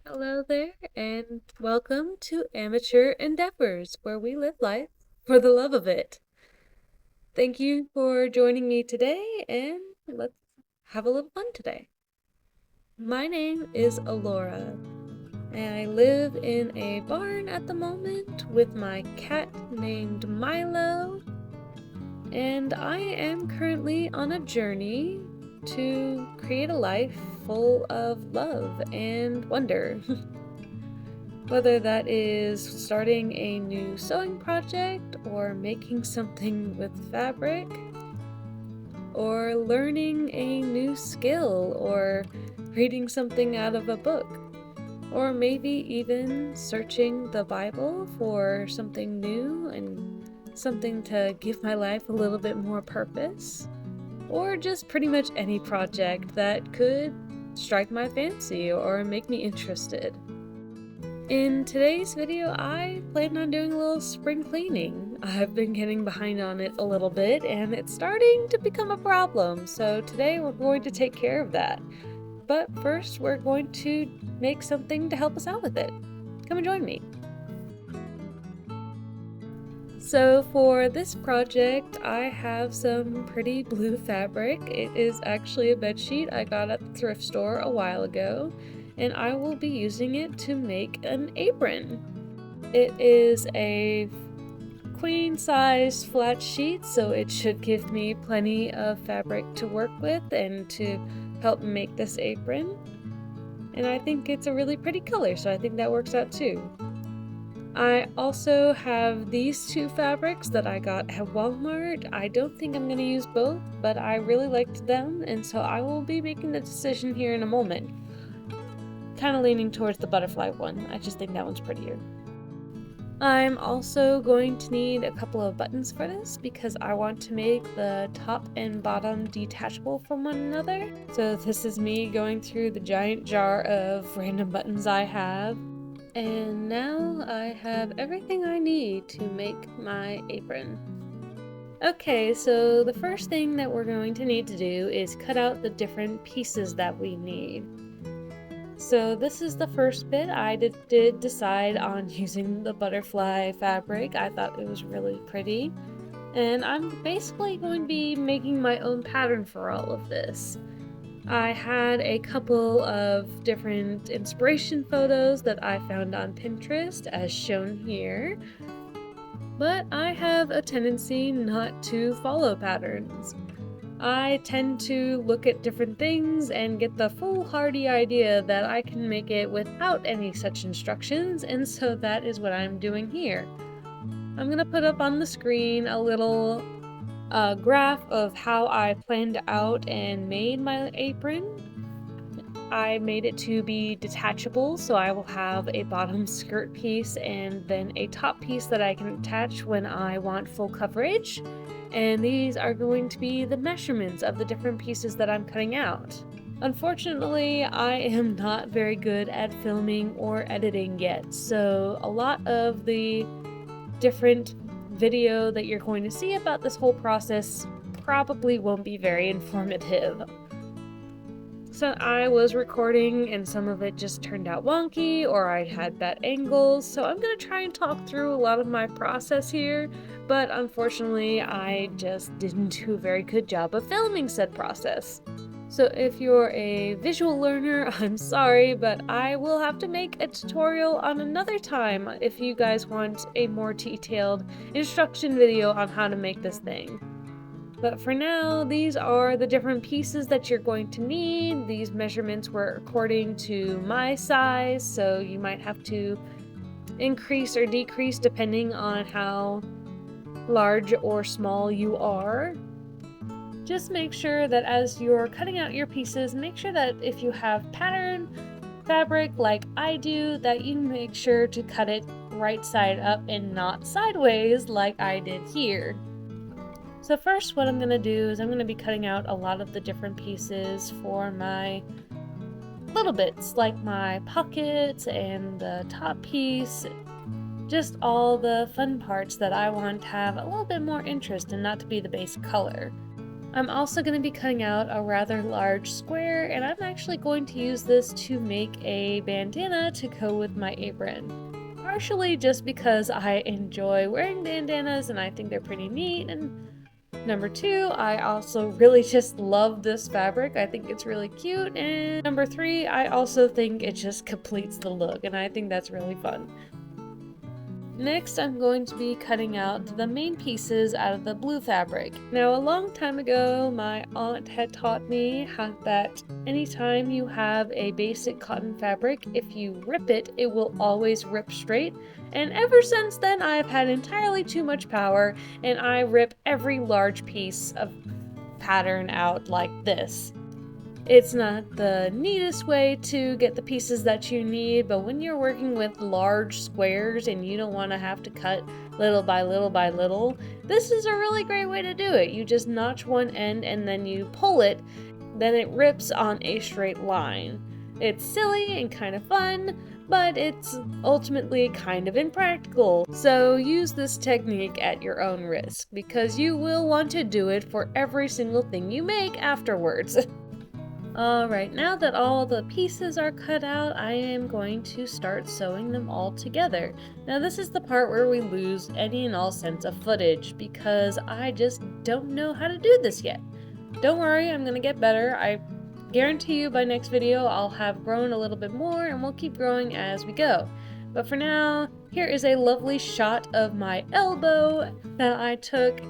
Hello there, and welcome to Amateur Endeavors, where we live life for the love of it. Thank you for joining me today, and let's have a little fun today. My name is Alora, and I live in a barn at the moment with my cat named Milo, and I am currently on a journey to create a life full of love and wonder. Whether that is starting a new sewing project, or making something with fabric, or learning a new skill, or reading something out of a book, or maybe even searching the Bible for something new and something to give my life a little bit more purpose, or just pretty much any project that could strike my fancy or make me interested. In today's video, I plan on doing a little spring cleaning. I've been getting behind on it a little bit, and it's starting to become a problem, so today we're going to take care of that. But first, we're going to make something to help us out with it. Come and join me. So for this project, I have some pretty blue fabric. It is actually a bedsheet I got at the thrift store a while ago, and I will be using it to make an apron. It is a queen size flat sheet, so it should give me plenty of fabric to work with and to help make this apron. And I think it's a really pretty color, so I think that works out too. I also have these two fabrics that I got at Walmart. I don't think I'm going to use both, but I really liked them, and so I will be making the decision here in a moment. Kind of leaning towards the butterfly one. I just think that one's prettier. I'm also going to need a couple of buttons for this because I want to make the top and bottom detachable from one another. So this is me going through the giant jar of random buttons I have. And now I have everything I need to make my apron. Okay, so the first thing that we're going to need to do is cut out the different pieces that we need. So this is the first bit. I did decide on using the butterfly fabric. I thought it was really pretty. And I'm basically going to be making my own pattern for all of this. I had a couple of different inspiration photos that I found on Pinterest, as shown here, but I have a tendency not to follow patterns. I tend to look at different things and get the foolhardy idea that I can make it without any such instructions, and so that is what I'm doing here. I'm gonna put up on the screen a little graph of how I planned out and made my apron. I made it to be detachable, so I will have a bottom skirt piece and then a top piece that I can attach when I want full coverage. And these are going to be the measurements of the different pieces that I'm cutting out. Unfortunately, I am not very good at filming or editing yet, so a lot of the different video that you're going to see about this whole process probably won't be very informative. So I was recording and some of it just turned out wonky or I had bad angles, so I'm gonna try and talk through a lot of my process here, but unfortunately I just didn't do a very good job of filming said process. So if you're a visual learner, I'm sorry, but I will have to make a tutorial on another time if you guys want a more detailed instruction video on how to make this thing. But for now, these are the different pieces that you're going to need. These measurements were according to my size, so you might have to increase or decrease depending on how large or small you are. Just make sure that as you're cutting out your pieces, make sure that if you have pattern fabric like I do, that you make sure to cut it right side up and not sideways like I did here. So first what I'm going to do is I'm going to be cutting out a lot of the different pieces for my little bits, like my pockets and the top piece, just all the fun parts that I want to have a little bit more interest and not to be the base color. I'm also going to be cutting out a rather large square, and I'm actually going to use this to make a bandana to go with my apron. Partially just because I enjoy wearing bandanas and I think they're pretty neat, and number two, I also really just love this fabric. I think it's really cute, and number three, I also think it just completes the look, and I think that's really fun. Next, I'm going to be cutting out the main pieces out of the blue fabric. Now, a long time ago, my aunt had taught me that anytime you have a basic cotton fabric, if you rip it, it will always rip straight. And ever since then, I've had entirely too much power, and I rip every large piece of pattern out like this. It's not the neatest way to get the pieces that you need, but when you're working with large squares and you don't want to have to cut little by little by little, this is a really great way to do it. You just notch one end and then you pull it, then it rips on a straight line. It's silly and kind of fun, but it's ultimately kind of impractical. So use this technique at your own risk, because you will want to do it for every single thing you make afterwards. Alright, now that all the pieces are cut out, I am going to start sewing them all together. Now this is the part where we lose any and all sense of footage, because I just don't know how to do this yet. Don't worry, I'm gonna get better. I guarantee you by next video I'll have grown a little bit more, and we'll keep growing as we go. But for now, here is a lovely shot of my elbow that I took.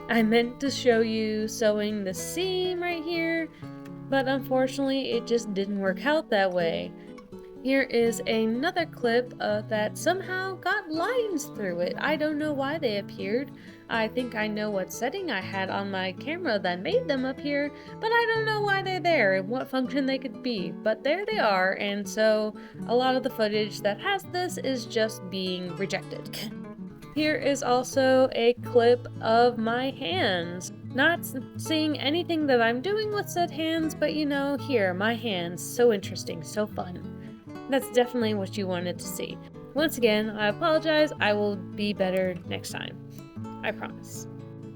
I meant to show you sewing the seam right here, but unfortunately it just didn't work out that way. Here is another clip that somehow got lines through it. I don't know why they appeared. I think I know what setting I had on my camera that made them appear, but I don't know why they're there and what function they could be. But there they are, and so a lot of the footage that has this is just being rejected. Here is also a clip of my hands. Not seeing anything that I'm doing with said hands, but you know, here, my hands, so interesting, so fun. That's definitely what you wanted to see. Once again, I apologize, I will be better next time. I promise.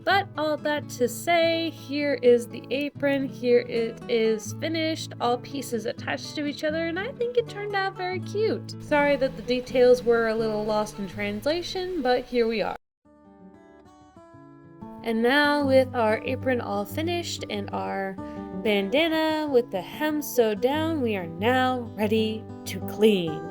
But all that to say, here is the apron, here it is finished, all pieces attached to each other, and I think it turned out very cute. Sorry that the details were a little lost in translation, but here we are. And now with our apron all finished and our bandana with the hem sewed down, we are now ready to clean.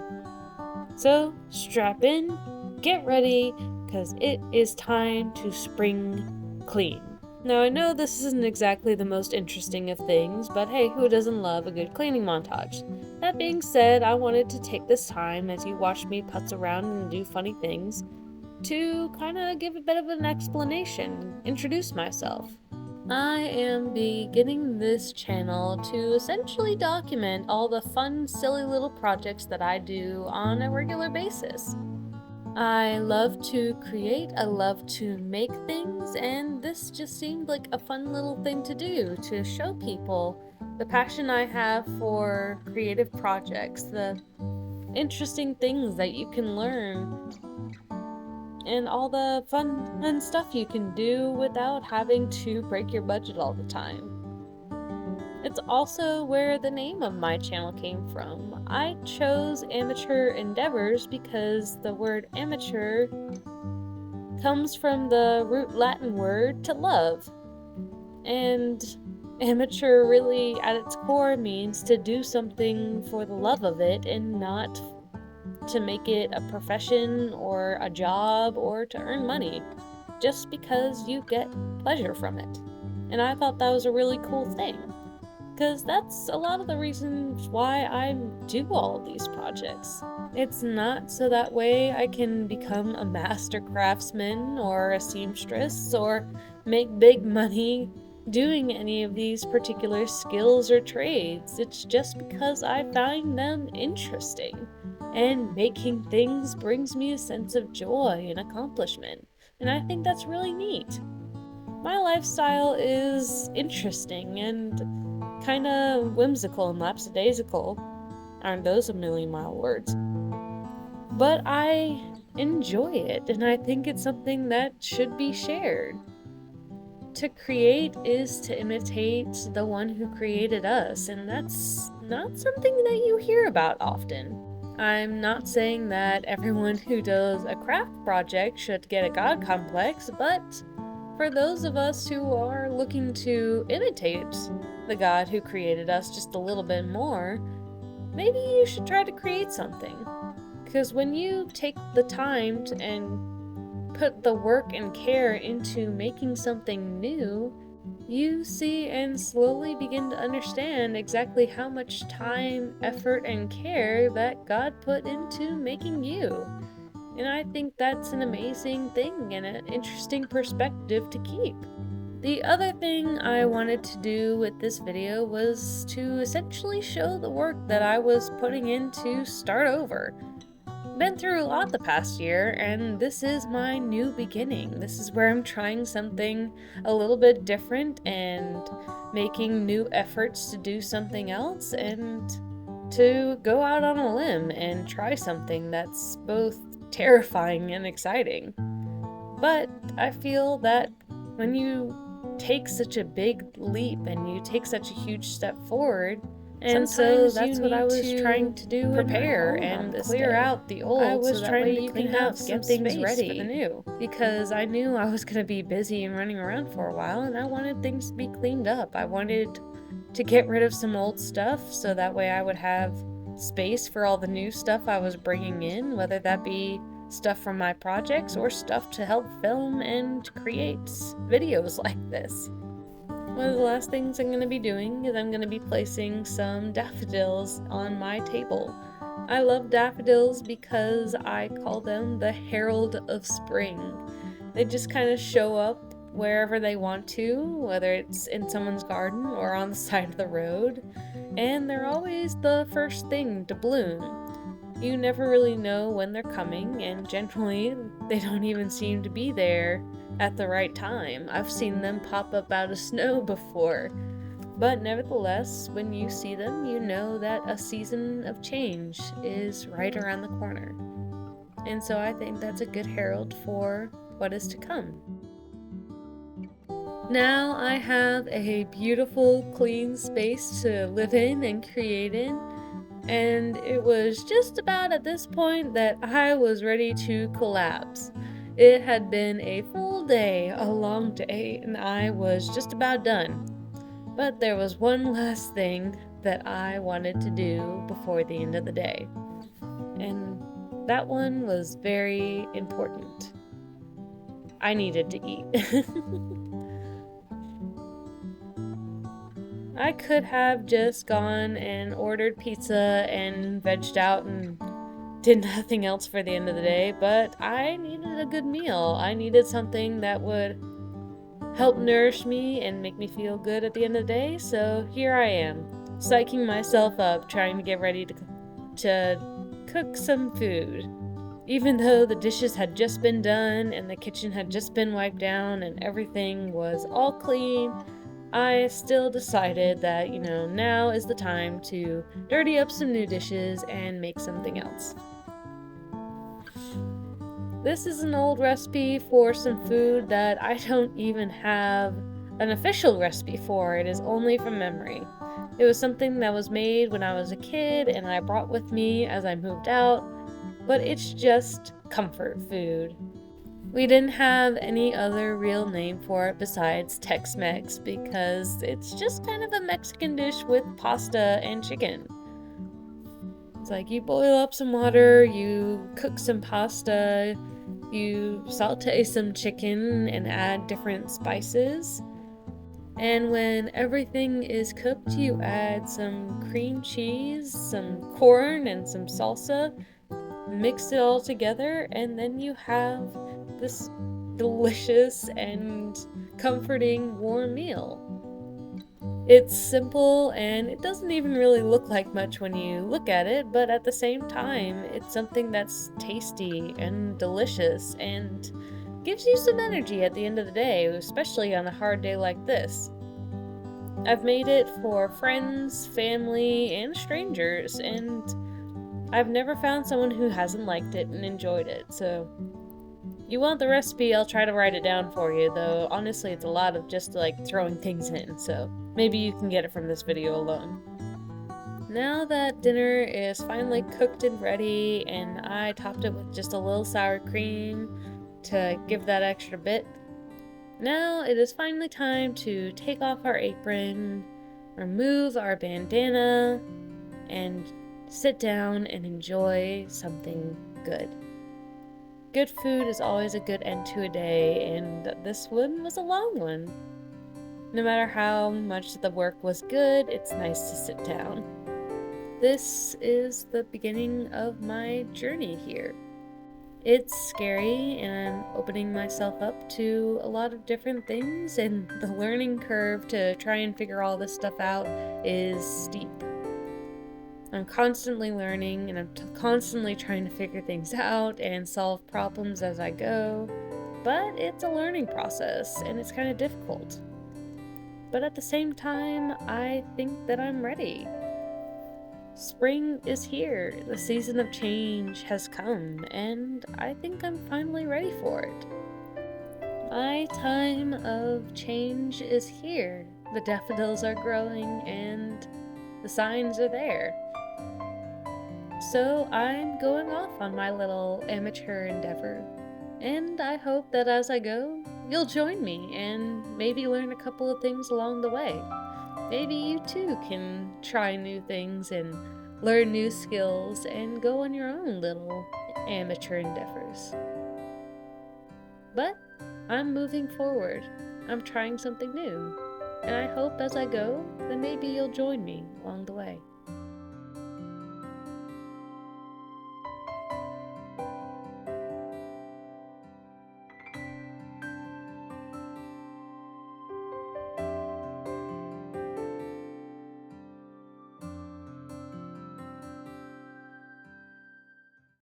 So strap in, get ready, because it is time to spring clean. Now I know this isn't exactly the most interesting of things, but hey, who doesn't love a good cleaning montage? That being said, I wanted to take this time as you watch me putz around and do funny things to kind of give a bit of an explanation, introduce myself. I am beginning this channel to essentially document all the fun, silly little projects that I do on a regular basis. I love to create, I love to make things, and this just seemed like a fun little thing to do, to show people the passion I have for creative projects, the interesting things that you can learn, and all the fun and stuff you can do without having to break your budget all the time. It's also where the name of my channel came from. I chose Amateur Endeavors because the word amateur comes from the root Latin word to love. And amateur really at its core means to do something for the love of it and not to make it a profession or a job or to earn money, just because you get pleasure from it. And I thought that was a really cool thing, because that's a lot of the reasons why I do all of these projects. It's not so that way I can become a master craftsman or a seamstress or make big money doing any of these particular skills or trades. It's just because I find them interesting. And making things brings me a sense of joy and accomplishment, and I think that's really neat. My lifestyle is interesting and kinda whimsical and lapsadaisical. Aren't those a million-mile words? But I enjoy it, and I think it's something that should be shared. To create is to imitate the one who created us, and that's not something that you hear about often. I'm not saying that everyone who does a craft project should get a god complex, but for those of us who are looking to imitate the God who created us just a little bit more, maybe you should try to create something. Because when you take the time and put the work and care into making something new, you see and slowly begin to understand exactly how much time, effort, and care that God put into making you. And I think that's an amazing thing and an interesting perspective to keep. The other thing I wanted to do with this video was to essentially show the work that I was putting in to start over. Been through a lot the past year, and this is my new beginning. This is where I'm trying something a little bit different and making new efforts to do something else and to go out on a limb and try something that's both terrifying and exciting. But I feel that when you take such a big leap and you take such a huge step forward, and so that's what I was trying to do, prepare and clear out the old. I was trying to clean up, get things ready for the new, because I knew I was going to be busy and running around for a while, and I wanted things to be cleaned up. I wanted to get rid of some old stuff so that way I would have space for all the new stuff I was bringing in, whether that be stuff from my projects or stuff to help film and create videos like this. One of the last things I'm going to be doing is I'm going to be placing some daffodils on my table. I love daffodils because I call them the herald of spring. They just kind of show up wherever they want to, whether it's in someone's garden or on the side of the road, and they're always the first thing to bloom. You never really know when they're coming, and generally they don't even seem to be there at the right time. I've seen them pop up out of snow before, but nevertheless, when you see them, you know that a season of change is right around the corner. And so I think that's a good herald for what is to come. Now I have a beautiful, clean space to live in and create in, and it was just about at this point that I was ready to collapse. It had been a full day, a long day, and I was just about done. But there was one last thing that I wanted to do before the end of the day, and that one was very important. I needed to eat. I could have just gone and ordered pizza and vegged out and did nothing else for the end of the day, but I needed a good meal. I needed something that would help nourish me and make me feel good at the end of the day, so here I am, psyching myself up, trying to get ready to cook some food. Even though the dishes had just been done and the kitchen had just been wiped down and everything was all clean, I still decided that, now is the time to dirty up some new dishes and make something else. This is an old recipe for some food that I don't even have an official recipe for. It is only from memory. It was something that was made when I was a kid and I brought with me as I moved out, but it's just comfort food. We didn't have any other real name for it besides Tex-Mex because it's just kind of a Mexican dish with pasta and chicken. It's like you boil up some water, you cook some pasta, you saute some chicken and add different spices. And when everything is cooked, you add some cream cheese, some corn, and some salsa. Mix it all together, and then you have this delicious and comforting warm meal. It's simple and it doesn't even really look like much when you look at it, but at the same time, it's something that's tasty and delicious and gives you some energy at the end of the day, especially on a hard day like this. I've made it for friends, family, and strangers, and I've never found someone who hasn't liked it and enjoyed it, so you want the recipe, I'll try to write it down for you, though honestly it's a lot of just like throwing things in, so maybe you can get it from this video alone. Now that dinner is finally cooked and ready, and I topped it with just a little sour cream to give that extra bit, now it is finally time to take off our apron, remove our bandana, and sit down and enjoy something good. Good food is always a good end to a day, and this one was a long one. No matter how much the work was good, it's nice to sit down. This is the beginning of my journey here. It's scary, and I'm opening myself up to a lot of different things, and the learning curve to try and figure all this stuff out is steep. I'm constantly learning, and I'm constantly trying to figure things out and solve problems as I go, but it's a learning process, and it's kind of difficult. But at the same time, I think that I'm ready. Spring is here, the season of change has come, and I think I'm finally ready for it. My time of change is here. The daffodils are growing and the signs are there. So I'm going off on my little amateur endeavor, and I hope that as I go, you'll join me and maybe learn a couple of things along the way. Maybe you too can try new things and learn new skills and go on your own little amateur endeavors. But I'm moving forward. I'm trying something new. And I hope as I go that maybe you'll join me along the way.